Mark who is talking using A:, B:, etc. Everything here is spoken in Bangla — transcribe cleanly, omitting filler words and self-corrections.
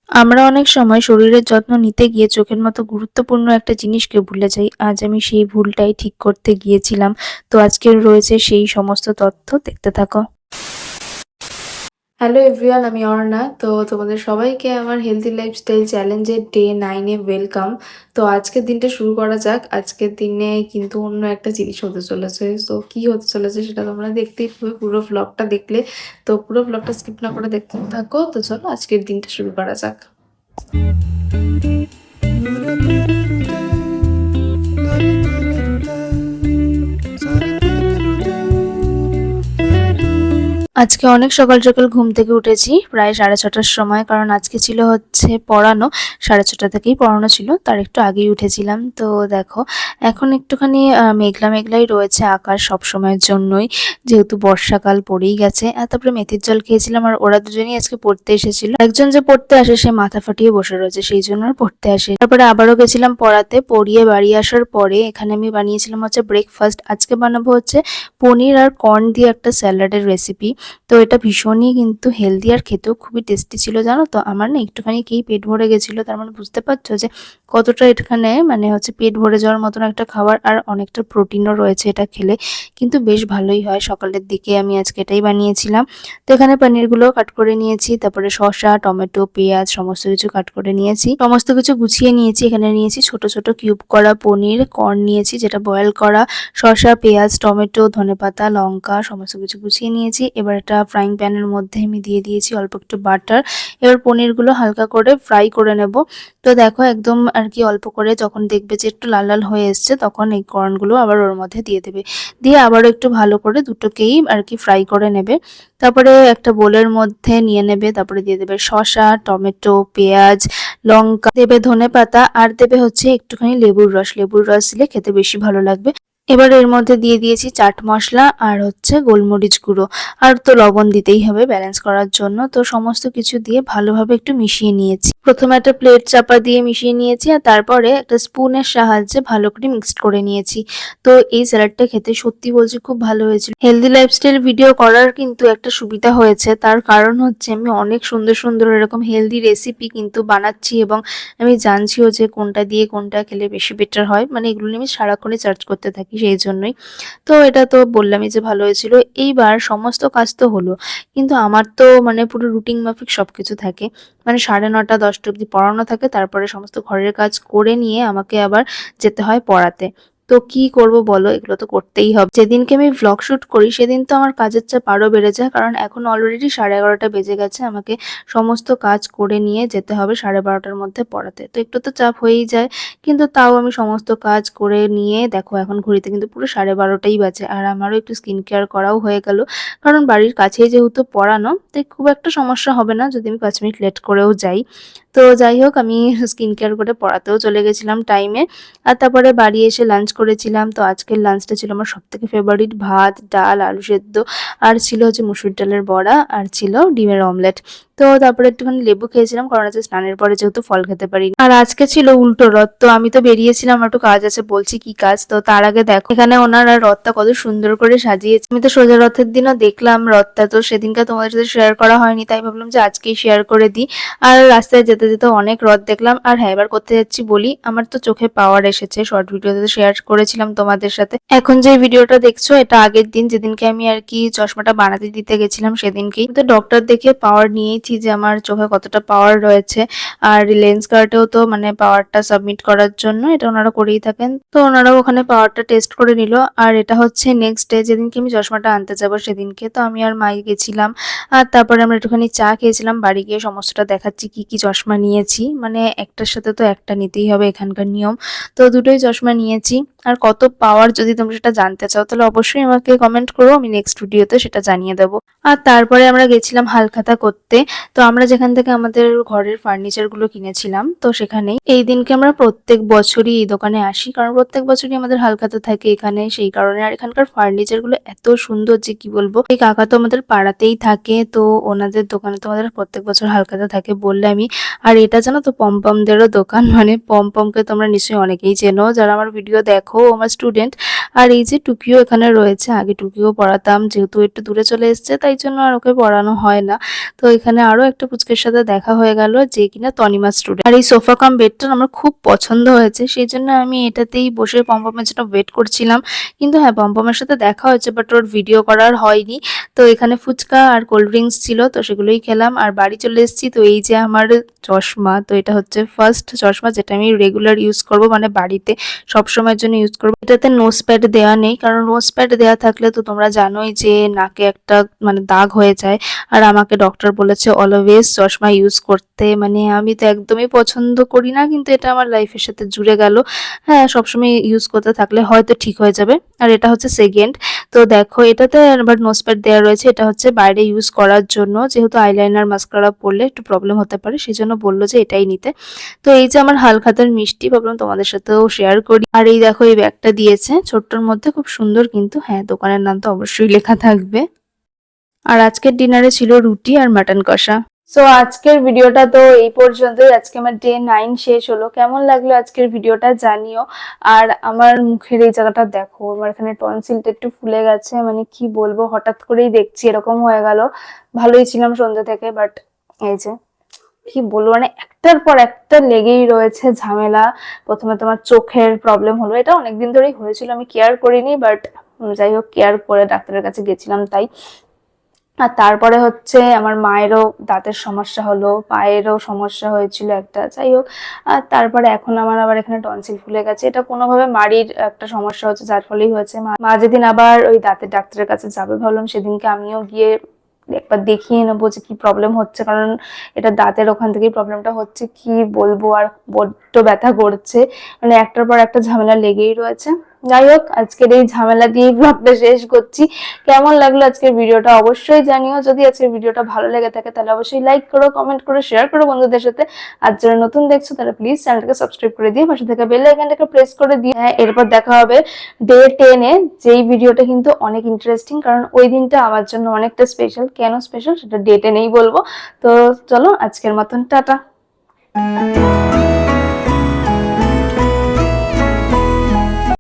A: আমরা অনেক সময় শরীরের যত্ন নিতে গিয়ে চোখের মতো গুরুত্বপূর্ণ একটা জিনিসকে ভুলে যাই। আজ আমি সেই ভুলটাই ঠিক করতে গিয়েছিলাম। তো আজকে রয়েছে সেই সমস্ত তথ্য, দেখতে থাকো। হ্যালো এভরিওয়ান, আমি অর্ণা। তো তোমাদের সবাইকে আমার হেলথি লাইফস্টাইল চ্যালেঞ্জের ডে 9 এ ওয়েলকাম। তো আজকের দিনটা শুরু করা যাক। আজকের দিনে কিন্তু অন্য একটা জিনিস হতে চলেছে। তো কি হতে চলেছে সেটা তোমরা দেখতেই পাবে পুরো ভ্লগটা দেখলে। তো পুরো ভ্লগটা স্কিপ না করে দেখতে থাকো। তো চলো আজকের দিনটা শুরু করা যাক। আজকে অনেক সকাল সকাল ঘুম থেকে উঠেছি, প্রায় 6:30টার সময়। কারণ আজকে ছিল হচ্ছে পড়ানো, 6:30 থেকেই পড়ানো ছিল, তার একটু আগেই উঠেছিলাম। তো দেখো এখন একটুখানি মেঘলা মেঘলাই রয়েছে আকাশ, সব সময়ের জন্যই, যেহেতু বর্ষাকাল পড়েই গেছে। আর তারপরে মেথির জল খেয়েছিলাম। আর ওরা দুজনেই আজকে পড়তে এসেছিল। একজন যে পড়তে আসে সে মাথা ফাটিয়ে বসে রয়েছে, সেই জন্য আর পড়তে আসে। তারপরে আবারও গেছিলাম পড়াতে, পড়িয়ে বাড়ি আসার পরে এখানে আমি বানিয়েছিলাম হচ্ছে ব্রেকফাস্ট। আজকে বানাবো হচ্ছে পনির আর কর্ন দিয়ে একটা স্যালাডের রেসিপি। তো এটা ভীষণই কিন্তু হেলদি আর খেতেও খুবই টেস্টি ছিল, জানো তো। আমার না একটুখানি খেয়েই পেট ভরে গেছিলো। তার মানে বুঝতে পারছো যে কতটা এখানে মানে হচ্ছে পেট ভরে যাওয়ার মতন একটা খাবার, আর অনেকটা প্রোটিনও রয়েছে এটা খেলে, কিন্তু বেশ ভালোই হয়। সকালের দিকে আমি আজকে এটাই বানিয়েছিলাম। তো এখানে পনিরগুলো কাট করে নিয়েছি, তারপরে শসা, টমেটো, পেঁয়াজ সমস্ত কিছু কাট করে নিয়েছি, সমস্ত কিছু গুছিয়ে নিয়েছি। এখানে নিয়েছি ছোট ছোট কিউব করা পনির, কর্ন নিয়েছি যেটা বয়েল করা, শসা, পেঁয়াজ, টমেটো, ধনেপাতা, লঙ্কা সমস্ত কিছু গুছিয়ে নিয়েছি। এবার একটা ফ্রাইং প্যানের মধ্যে আমি দিয়ে দিয়েছি অল্প একটু বাটার। এবার পনিরগুলো হালকা করে ফ্রাই করে নেব। তো দেখো একদম আর কি অল্প করে যখন দেখবে যে একটু লাল লাল হয়ে এসছে, তখন এই কর্নগুলো আবার ওর মধ্যে দিয়ে দেবে। দিয়ে আবারও একটু ভালো করে দুটোকেই আর কি ফ্রাই করে নেবে। তারপরে একটা বোলের মধ্যে নিয়ে নেবে, তারপরে দিয়ে দেবে শসা, টমেটো, পেঁয়াজ, লঙ্কা, দেবে ধনেপাতা, আর দেবে হচ্ছে একটুখানি লেবুর রস। লেবুর রস দিলে খেতে বেশি ভালো লাগবে। এবার এর মধ্যে দিয়ে দিয়েছি চাট মশলা আর হচ্ছে গোলমরিচ গুঁড়ো, আর তো লবণ দিতেই হবে ব্যালেন্স করার জন্য। তো সমস্ত কিছু দিয়ে ভালোভাবে একটু মিশিয়ে নিয়েছি। প্রথমে একটা প্লেট চাপা দিয়ে মিশিয়ে নিয়েছি, আর তারপরে একটা স্পুনের সাহায্যে ভালো করে মিক্সড করে নিয়েছি। তো এই স্যালাডটা খেতে সত্যি বলছি খুব ভালো হয়েছিল। হেলদি লাইফস্টাইল ভিডিও করার কিন্তু একটা সুবিধা হয়েছে, তার কারণ হচ্ছে আমি অনেক সুন্দর সুন্দর এরকম হেলদি রেসিপি কিন্তু বানাচ্ছি, এবং আমি জানছিও যে কোনটা দিয়ে কোনটা খেলে বেশি বেটার হয়। মানে এগুলো নিয়ে আমি সারাক্ষণই সার্চ করতে থাকি, সেই জন্যই। তো এটা তো বললামই যে ভালো হয়েছিল। এইবার সমস্ত কাজ তো হলো, কিন্তু আমার তো মানে পুরো রুটিন মাফিক সবকিছু থাকে। মানে 9:30-10টা অবধি পড়ানো থাকে, তারপরে সমস্ত ঘরের কাজ করে নিয়ে আমাকে আবার যেতে হয় পড়াতে। তো কি করব বলো, এগুলো তো করতেই হবে। যেদিনকে আমি ভ্লগ শুট করি সেদিন তো আমার কাজের চাপ আরও বেড়ে যায়, কারণ এখন অলরেডি 11:30 বেজে গেছে। আমাকে সমস্ত কাজ করে নিয়ে যেতে হবে 12:30টার মধ্যে পড়াতে। তো একটু তো চাপ হয়েই যায়, কিন্তু তাও আমি সমস্ত কাজ করে নিয়ে দেখো এখন ঘড়িতে কিন্তু পুরো 12:30টাই বাজে। আর আমারও একটু স্কিন কেয়ার করাও হয়ে গেল, কারণ বাড়ির কাছেই যেহেতু পড়ানো, তাই খুব একটা সমস্যা হবে না যদি আমি 5 মিনিট লেট করেও যাই। তো যাই হোক, আমি স্কিন কেয়ার করে পড়াতেও চলে গেছিলাম টাইমে। আর তারপরে বাড়ি এসে লাঞ্চ করেছিলাম। তো আজকের লাঞ্চটা ছিল আমার সবথেকে ফেভারিট, ভাত, ডাল, আলু সেদ্ধ, আর ছিল হচ্ছে মুসুর ডালের বড়া, আর ছিল ডিমের অমলেট। তো তারপরে একটুখানি লেবু খেয়েছিলাম, কারণ আজকে স্নানের পরে যেহেতু ফল খেতে পারি। আর আজকে ছিল উল্টো রথ। তো আমি তো বেরিয়েছিলাম, একটু কাজ আছে, বলছি কি কাজ। তো তার আগে দেখো এখানে ওনারা রথটা কত সুন্দর করে সাজিয়েছে। আমি তো সোজা রথের দিনও দেখলাম রথটা, তো সেদিনকে তোমাদের সাথে শেয়ার করা হয়নি, তাই ভাবলাম যে আজকেই শেয়ার করে দিই। আর রাস্তায় যেতে যেতে অনেক রথ দেখলাম। আর হ্যাঁ, এবার করতে যাচ্ছি বলি, আমার তো চোখে পাওয়ার এসেছে, শর্ট ভিডিওতে শেয়ার করেছিলাম তোমাদের সাথে। এখন যে ভিডিওটা দেখছো এটা আগের দিন, যেদিনকে আমি আর কি চশমাটা বানাতে দিতে গেছিলাম সেদিনকেই। তো ডক্টর দেখে পাওয়ার নিয়েছি যে আমার চোখে কতটা পাওয়ার রয়েছে। আর লেন্স কার্টেও তো মানে পাওয়ারটা সাবমিট করার জন্য এটা ওনারা করেই থাকেন। তো ওনারাও ওখানে পাওয়ারটা টেস্ট করে নিল। আর এটা হচ্ছে নেক্সট ডে, যেদিনকে আমি চশমাটা আনতে যাবো সেদিনকে। তো আমি আর মাই গেছিলাম, আর তারপরে আমরা একটুখানি চা খেয়েছিলাম। বাড়ি গিয়ে সমস্তটা দেখাচ্ছি কি কি চশমা নিয়েছি। মানে একটার সাথে তো একটা নিতেই হবে, এখানকার নিয়ম। তো দুটোই চশমা নিয়েছি। আর কত পাওয়ার যদি তোমরা সেটা জানতে চাও তাহলে অবশ্যই আমাকে কমেন্ট করো, আমি নেক্সট ভিডিওতে সেটা জানিয়ে দেবো। আর তারপরে আমরা গেছিলাম হালখাতা করতে। তো আমরা যেখান থেকে আমাদের ঘরের ফার্নিচার গুলো কিনেছিলাম, তো সেখানেই এই দিনকে আমরা প্রত্যেক বছরই এই দোকানে আসি, কারণ প্রত্যেক বছরই আমাদের হালখাতা থাকে এখানে, সেই কারণে। আর এখানকার ফার্নিচার গুলো এত সুন্দর যে কি বলবো। এই কাকা তো আমাদের পাড়াতেই থাকে, তো ওনাদের দোকানে তো আমাদের প্রত্যেক বছর হালখাতা থাকে বললে আমি। আর এটা জানো তো পমপমদেরও দোকান। মানে পমপমকে তোমরা নিশ্চয়ই অনেকেই চেনো যারা আমার ভিডিও দেখো, আমার স্টুডেন্ট। আর এই যে টুকিও এখানে রয়েছে, আগে টুকিও পড়াতাম, যেহেতু একটু দূরে চলে এসেছে তাই জন্য আর ওকে পড়ানো হয় না। তো এখানে আরো একটা পুচকের সাথে দেখা হয়ে গেল, যে কিনা তনিমা স্টুডেন্ট। আর এই সোফা কাম বেডটা আমার খুব পছন্দ হয়েছে, সেই জন্য আমি এটাতেই বসে পম্পমের জন্য ওয়েট করছিলাম। কিন্তু হ্যাঁ, পম্পমের সাথে দেখা হয়েছে, বাট ওর ভিডিও করার হয়নি। তো এখানে ফুচকা আর কোল্ড ড্রিঙ্কস ছিল, তো সেগুলোই খেলাম আর বাড়ি চলে এসেছি। তো এই যে আমার চশমা, তো এটা হচ্ছে ফার্স্ট চশমা যেটা আমি রেগুলার ইউজ করব, মানে বাড়িতে সব সময়ের জন্য ইউজ করব। এটাতে নোজ প্যাড দেওয়া নেই, কারণ নোজ প্যাড দেওয়া থাকলে তো তোমরা জানোই যে নাকে একটা মানে দাগ হয়ে যায়। আর আমাকে ডক্টর বলেছে অলওয়েজ চশমা ইউজ করতে, মানে আমি তো একদমই পছন্দ করি না, কিন্তু এটা আমার লাইফের সাথে জুড়ে গেল। হ্যাঁ, সবসময় ইউজ করতে থাকলে হয়তো ঠিক হয়ে যাবে। আর এটা হচ্ছে সেকেন্ড। তো দেখো এটাতে আবার নোজ প্যাড দেওয়া রয়েছে, এটা হচ্ছে বাইরে ইউজ করার জন্য, যেহেতু আইলাইনার মাস্কারা পরলে একটু প্রবলেম হতে পারে, সেই জন্য বললো যে এটাই নিতে। তো এই যে আমার হালখাতার মিষ্টি, ভাবলাম তোমাদের সাথেও শেয়ার করি। আর এই দেখো এই ব্যাগটা দিয়েছে ছোট্টর মধ্যে, খুব সুন্দর, কিন্তু হ্যাঁ দোকানের নাম তো অবশ্যই লেখা থাকবে। আর আজকের ডিনারে ছিল রুটি আর মাটন কষা। সো আজকের ভিডিওটা তো এই পর্যন্তই। আজকে আমার ডে 9 শেষ হলো। কেমন লাগলো আজকের ভিডিওটা জানিও। আর আমার মুখের এই জায়গাটা দেখো, আমার এখানে টনসিলটা একটু ফুলে গেছে, মানে কি বলবো, হঠাৎ করেই দেখছি এরকম হয়ে গেল। ভালোই ছিলাম সন্ধ্যা থেকে, বাট এই যে কি বলবো, মানে একটার পর একটা লেগেই রয়েছে ঝামেলা। প্রথমে তোমার চোখের প্রবলেম হলো, এটা অনেকদিন ধরেই হয়েছিল, আমি কেয়ার করিনি, বাট যাই হোক কেয়ার করে ডাক্তারের কাছে গেছিলাম তাই। আর তারপরে হচ্ছে আমার মায়েরও দাঁতের সমস্যা হলো, পায়েরও সমস্যা হয়েছিল একটা, যাই হোক। আর তারপরে এখন আমার আবার এখানে টনসিল ফুলে গেছে, এটা কোনোভাবে মাড়ির একটা সমস্যা হচ্ছে, যার ফলেই হয়েছে। মা যেদিন আবার ওই দাঁতের ডাক্তারের কাছে যাবে ভাবলাম, সেদিনকে আমিও গিয়ে একবার দেখিয়ে নেবো যে কি প্রবলেম হচ্ছে, কারণ এটা দাঁতের ওখান থেকেই প্রবলেমটা হচ্ছে। কি বলবো, আর বড্ড ব্যথা করছে, মানে একটার পর একটা ঝামেলা লেগেই রয়েছে। যাই হোক, আজকের এই ঝামেলা দিয়ে ব্লগটা শেষ করছি। কেমন লাগলো আজকের ভিডিওটা অবশ্যই জানিও। যদি আজকের ভিডিওটা ভালো লেগে থাকে তাহলে অবশ্যই লাইক করো, কমেন্ট করো, শেয়ার করো বন্ধুদের সাথে। আর যারা নতুন দেখছো তারা প্লিজ চ্যানেলটাকে সাবস্ক্রাইব করে দিয়ে পাশে থাকা বেল আইকনটাকে প্রেস করে দিয়ে। হ্যাঁ, এরপর দেখা হবে ডে 10 এ, যেই ভিডিওটা কিন্তু অনেক ইন্টারেস্টিং, কারণ ওই দিনটা আমার জন্য অনেকটা স্পেশাল। কেন স্পেশাল সেটা ডে 10 এই বলবো। তো চলো আজকের মতন টাটা।